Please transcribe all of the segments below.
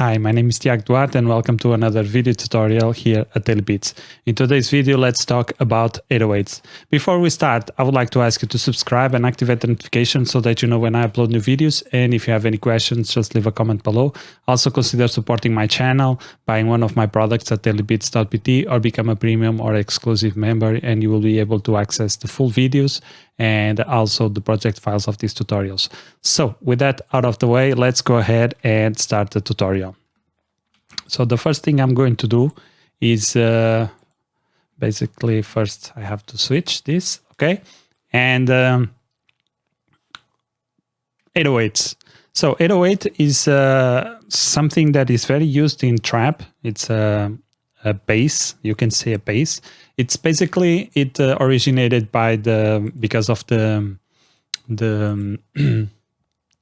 Hi, my name is Tiago Duarte and welcome to another video tutorial here at Daily Beats. In today's video, let's talk about 808s. Before we start, I would like to ask you to subscribe and activate the notification so that you know when I upload new videos. And if you have any questions, just leave a comment below. Also consider supporting my channel, buying one of my products at DailyBeatsVI or become a premium or exclusive member, and you will be able to access the full videos and also the project files of these tutorials. So with that out of the way, let's go ahead and start the tutorial. So the first thing I'm going to do is basically first I have to switch this, okay? And 808s. So 808 is something that is very used in trap. It's a bass, you can say a bass. It's basically, it originated by because of the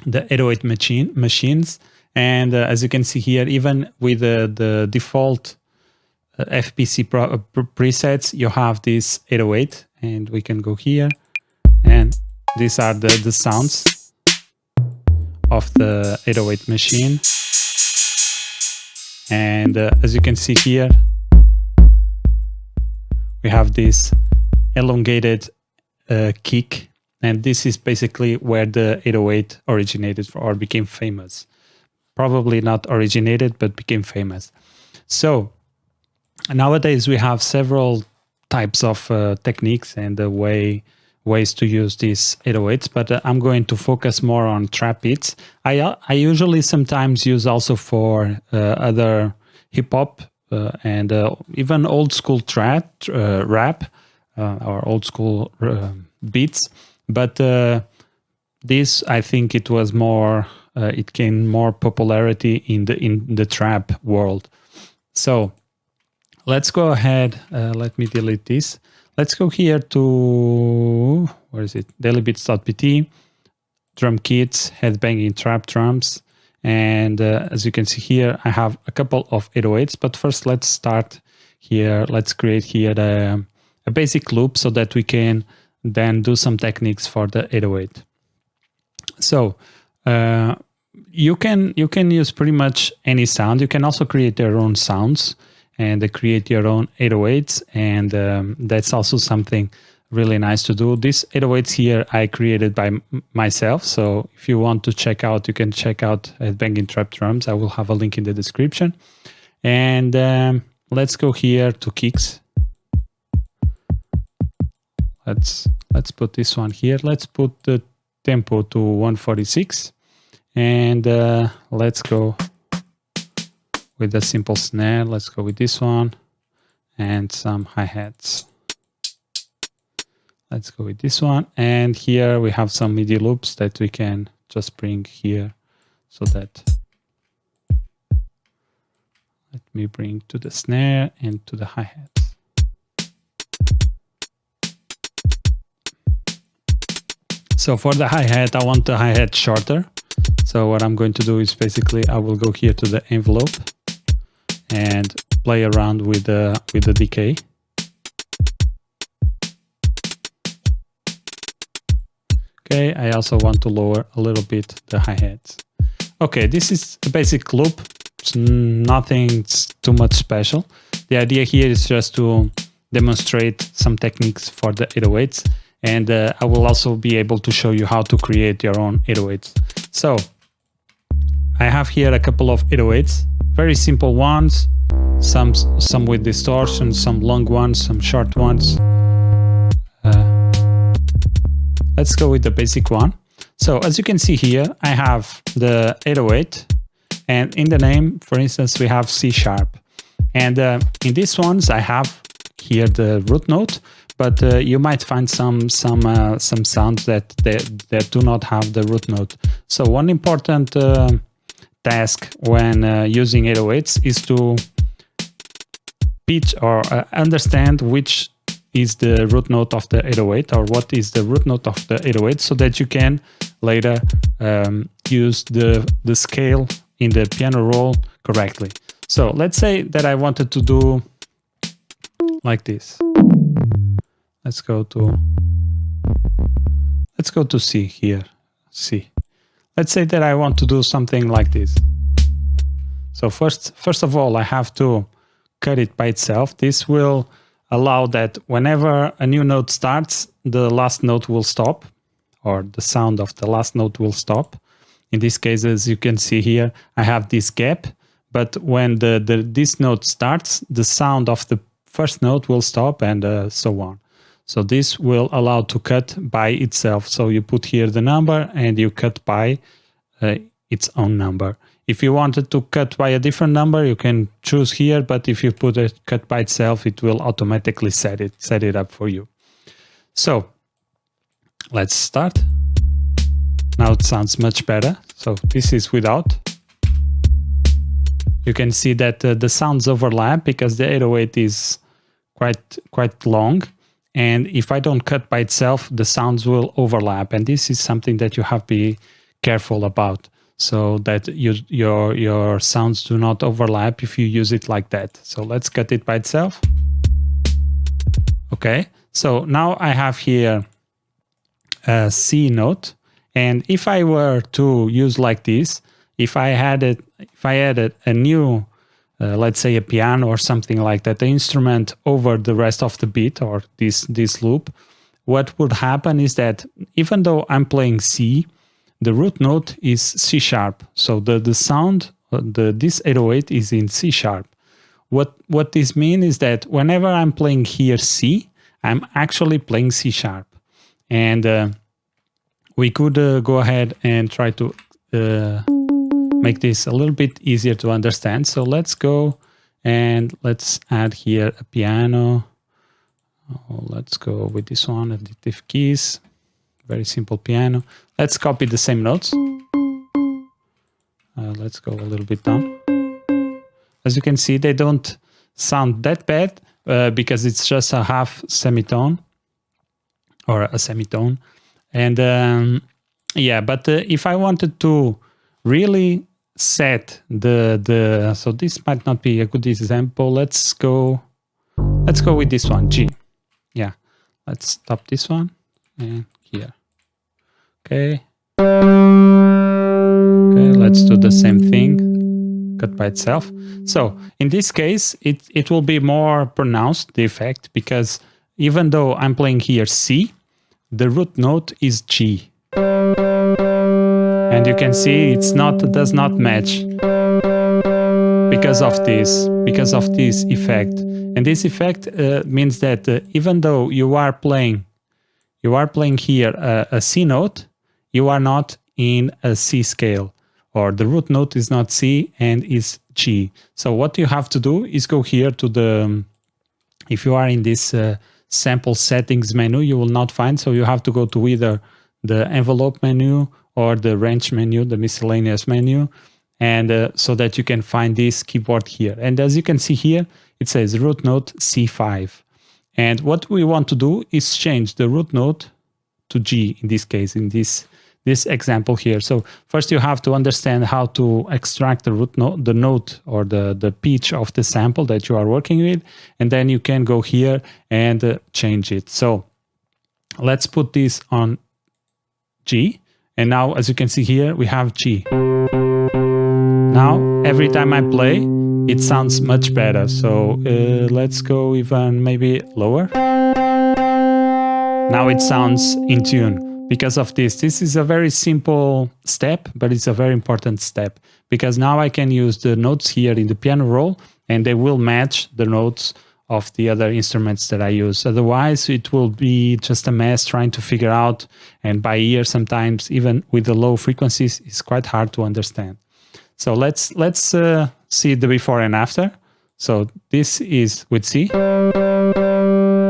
808 machines. And as you can see here, even with the default FPC presets, you have this 808, and we can go here, and these are the sounds of the 808 machine. And as you can see here, we have this elongated kick, and this is basically where the 808 originated or became famous. Probably not originated, but became famous. So nowadays we have several types of techniques and ways to use these 808s, but I'm going to focus more on trap beats. I usually sometimes use also for other hip hop and even old school rap or old school beats, but this, I think it was more it gained more popularity in the trap world. So let's go ahead. Let me delete this. Let's go here to, where is it? DailyBeatsVI, drum kits, headbanging trap drums. And as you can see here, I have a couple of 808s, but first let's start here. Let's create here a basic loop so that we can then do some techniques for the 808. So you can use pretty much any sound. You can also create your own sounds and create your own 808s, and that's also something really nice to do. These 808s here I created by myself, so if you want to check out, you can check out Bangin trap drums. I will have a link in the description. And let's go here to kicks. Let's put this one here. Let's put the tempo to 146, and let's go with a simple snare. Let's go with this one and some hi-hats. Let's go with this one, and here we have some MIDI loops that we can just bring here, so that, let me bring to the snare and to the hi-hats. So for the hi-hat, I want the hi-hat shorter. So what I'm going to do is basically I will go here to the envelope and play around with the decay. Okay, I also want to lower a little bit the hi-hats. Okay, this is a basic loop. It's nothing too much special. The idea here is just to demonstrate some techniques for the 808s. And I will also be able to show you how to create your own 808s. So I have here a couple of 808s, very simple ones, some with distortion, some long ones, some short ones. Let's go with the basic one. So as you can see here, I have the 808, and in the name, for instance, we have C#. And in these ones, I have here the root note. But you might find some sounds that do not have the root note. So one important task when using 808s is to pitch or understand which is the root note of the 808, or what is the root note of the 808, so that you can later use the scale in the piano roll correctly. So let's say that I wanted to do like this. Let's go to C here. C. Let's say that I want to do something like this. So first of all, I have to cut it by itself. This will allow that whenever a new note starts, the last note will stop, or the sound of the last note will stop. In this case, as you can see here, I have this gap, but when this note starts, the sound of the first note will stop, and so on. So this will allow to cut by itself. So you put here the number and you cut by its own number. If you wanted to cut by a different number, you can choose here, but if you put a cut by itself, it will automatically set it up for you. So let's start. Now it sounds much better. So this is without. You can see that the sounds overlap because the 808 is quite long. And if I don't cut by itself, the sounds will overlap. And this is something that you have to be careful about, so that your sounds do not overlap if you use it like that. So let's cut it by itself. Okay, so now I have here a C note. And if I were to use like this, if I added a new let's say a piano or something like that, the instrument over the rest of the beat or this loop, what would happen is that even though I'm playing C, the root note is C sharp. So the sound, this 808 is in C sharp. What this means is that whenever I'm playing here C, I'm actually playing C sharp. And we could go ahead and try to make this a little bit easier to understand. So let's go and let's add here a piano. Oh, let's go with this one, additive keys, very simple piano. Let's copy the same notes. Let's go a little bit down. As you can see, they don't sound that bad because it's just a half semitone or a semitone. And yeah, but if I wanted to really set so this might not be a good example. Let's go with this one, G. Yeah, let's stop this one and here. Okay, let's do the same thing, cut by itself. So in this case, it will be more pronounced, the effect, because even though I'm playing here C, the root note is G. And you can see does not match because of this effect. And this effect means that even though you are playing here a C note, you are not in a C scale, or the root note is not C and is G. So what you have to do is go here to if you are in this sample settings menu, you will not find, so you have to go to either the envelope menu or the range menu, the miscellaneous menu, and so that you can find this keyboard here. And as you can see here, it says root note C5. And what we want to do is change the root note to G in this case, in this example here. So first you have to understand how to extract the root note, the note or the pitch of the sample that you are working with, and then you can go here and change it. So let's put this on G. And now, as you can see here, we have G. Now, every time I play, it sounds much better. So let's go even maybe lower. Now it sounds in tune because of this. This is a very simple step, but it's a very important step because now I can use the notes here in the piano roll and they will match the notes of the other instruments that I use. Otherwise, it will be just a mess trying to figure out, and by ear sometimes, even with the low frequencies, it's quite hard to understand. So let's see the before and after. So this is with C.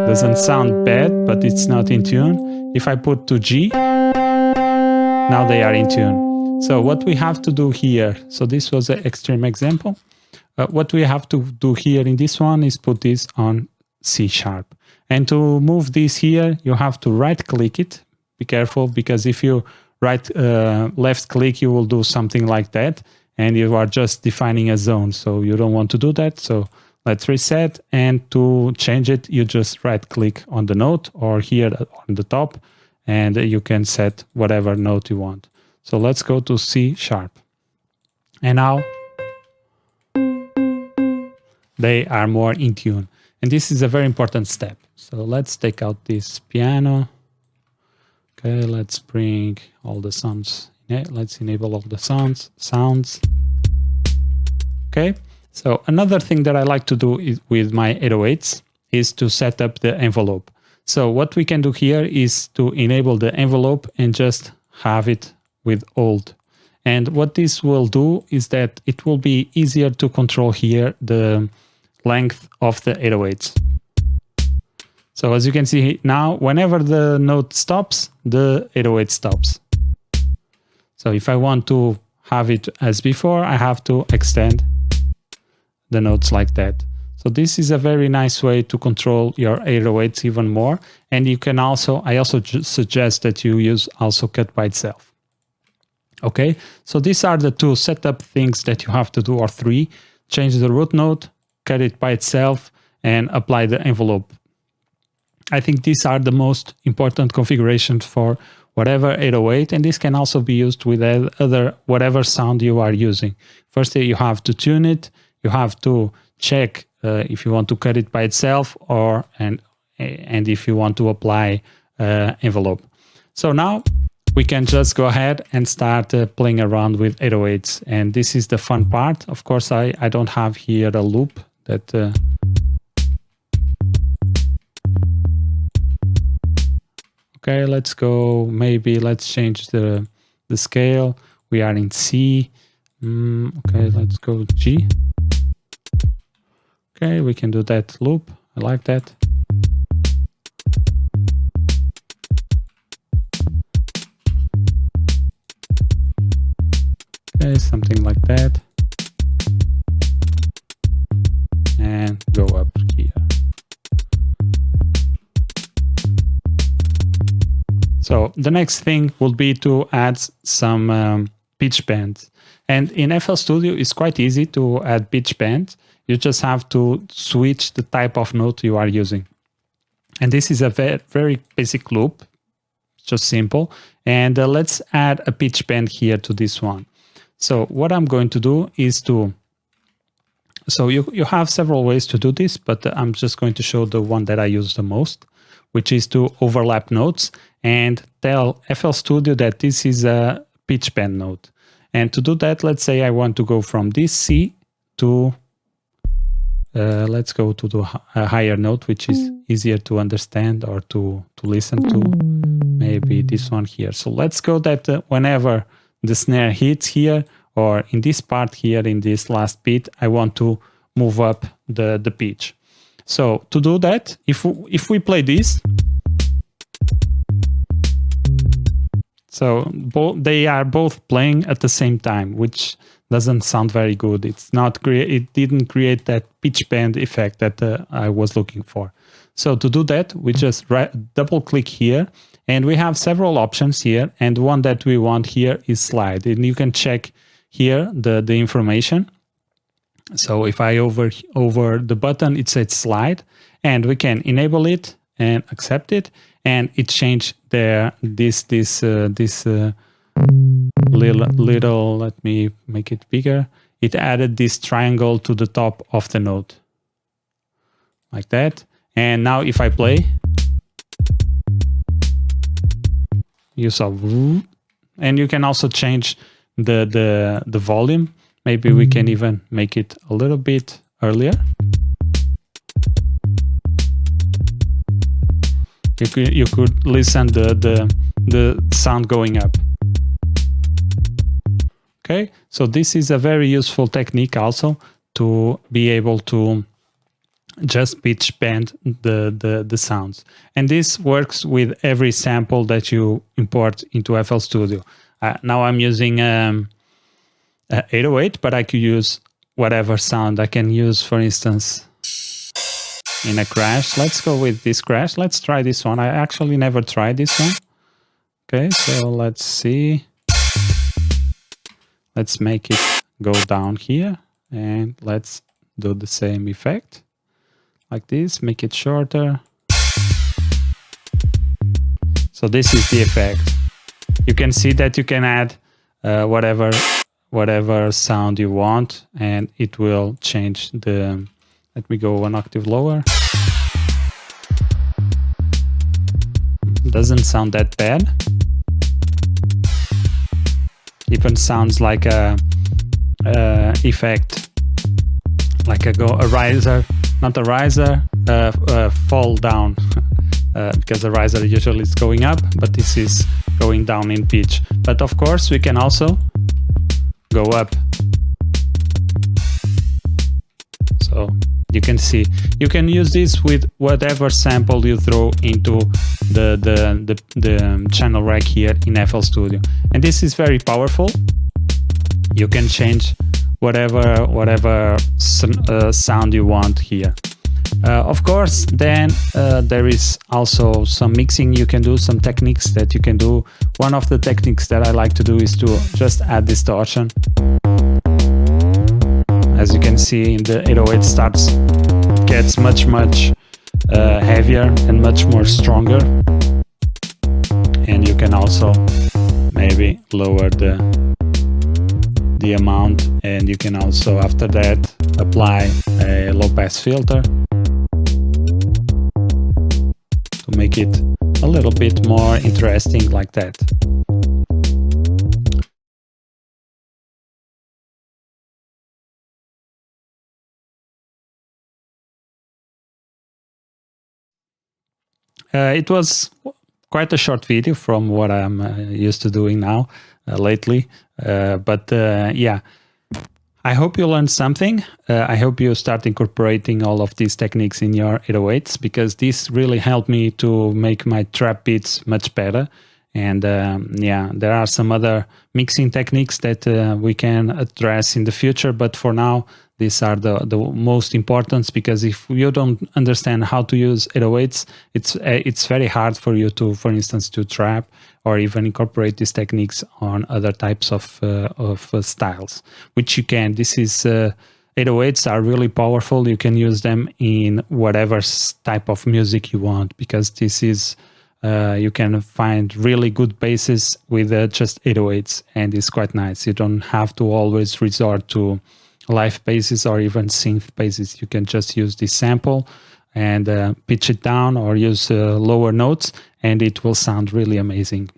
Doesn't sound bad, but it's not in tune. If I put to G, now they are in tune. So what we have to do here, so this was an extreme example. What we have to do here in this one is put this on C sharp. And to move this here, you have to right click it. Be careful, because if you left click, you will do something like that. And you are just defining a zone. So you don't want to do that. So let's reset. And to change it, you just right click on the note or here on the top. And you can set whatever note you want. So let's go to C sharp. And now they are more in tune. And this is a very important step. So let's take out this piano. Okay, let's bring all the sounds. Let's enable all the sounds. Okay, so another thing that I like to do with my 808s is to set up the envelope. So what we can do here is to enable the envelope and just have it with old. And what this will do is that it will be easier to control here the length of the 808s. So as you can see now, whenever the note stops, the 808 stops. So if I want to have it as before, I have to extend the notes like that. So this is a very nice way to control your 808s even more. And you can also, I also suggest that you use also CutBy Itself. Okay, so these are the two setup things that you have to do, or three. Change the root note, cut it by itself, and apply the envelope. I think these are the most important configurations for whatever 808, and this can also be used with other whatever sound you are using. First, you have to tune it. You have to check if you want to cut it by itself, or and if you want to apply envelope. So now we can just go ahead and start playing around with 808s, and this is the fun part. Of course, I don't have here a loop that. Okay, let's go. Maybe let's change the scale. We are in C. Okay, let's go G. Okay, we can do that loop. I like that. Okay, something like that. And go up here. So the next thing will be to add some pitch bends. And in FL Studio, it's quite easy to add pitch bends. You just have to switch the type of note you are using. And this is a very basic loop, just simple. And let's add a pitch bend here to this one. So what I'm going to do is to, so you have several ways to do this, but I'm just going to show the one that I use the most, which is to overlap notes and tell FL Studio that this is a pitch bend note. And to do that, let's say I want to go from this C to, let's go to a higher note, which is easier to understand or to listen to. Maybe this one here. So let's go that whenever the snare hits here, or in this part here, in this last beat, I want to move up the pitch. So to do that, if we play this, so they are both playing at the same time, which doesn't sound very good. It's not it didn't create that pitch bend effect that I was looking for. So to do that, we just double click here, and we have several options here. And one that we want here is slide, and you can check here the information. So if I over the button, it says slide, and we can enable it and accept it, and it changed this little, let me make it bigger. It added this triangle to the top of the note, like that. And now if I play, you saw, and you can also change the volume. Maybe we can even make it a little bit earlier. You could listen the sound going up. Okay, so this is a very useful technique also to be able to just pitch bend the sounds. And this works with every sample that you import into FL Studio. Now I'm using 808, but I could use whatever sound. I can use, for instance, in a crash. Let's go with this crash. Let's try this one. I actually never tried this one. Okay, so let's see. Let's make it go down here, and let's do the same effect like this. Make it shorter. So this is the effect. You can see that you can add whatever sound you want, and it will change the Let me go one octave lower. Doesn't sound that bad. Even sounds like a effect, like a riser, not a riser, fall down, because the riser usually is going up, but this is going down in pitch. But of course, we can also go up. So you can see, you can use this with whatever sample you throw into the channel rack here in FL Studio, and this is very powerful. You can change whatever sound you want here. Of course, then there is also some mixing you can do, some techniques that you can do. One of the techniques that I like to do is to just add distortion. As you can see, the 808 gets much heavier and much more stronger. And you can also maybe lower the amount, and you can also after that apply a low pass filter to make it a little bit more interesting like that. It was quite a short video from what I'm used to doing now lately, but yeah, I hope you learned something. I hope you start incorporating all of these techniques in your 808s, because this really helped me to make my trap beats much better. And yeah, there are some other mixing techniques that we can address in the future, but for now, these are the most important, because if you don't understand how to use 808s, it's very hard for you to, for instance, to trap or even incorporate these techniques on other types of styles, which you can. This is 808s are really powerful. You can use them in whatever type of music you want, because this is you can find really good basses with just 808s, and it's quite nice. You don't have to always resort to live basses or even synth basses. You can just use this sample and pitch it down or use lower notes, and it will sound really amazing.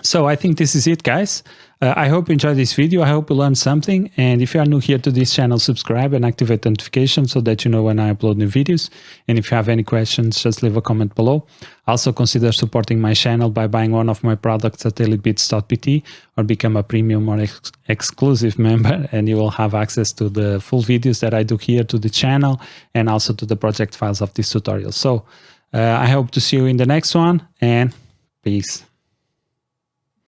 So I think this is it, guys. I hope you enjoyed this video. I hope you learned something. And if you are new here to this channel, subscribe and activate notifications so that you know when I upload new videos. And if you have any questions, just leave a comment below. Also consider supporting my channel by buying one of my products at DailyBeatsVI or become a premium or exclusive member, and you will have access to the full videos that I do here to the channel and also to the project files of this tutorial. So I hope to see you in the next one, and peace.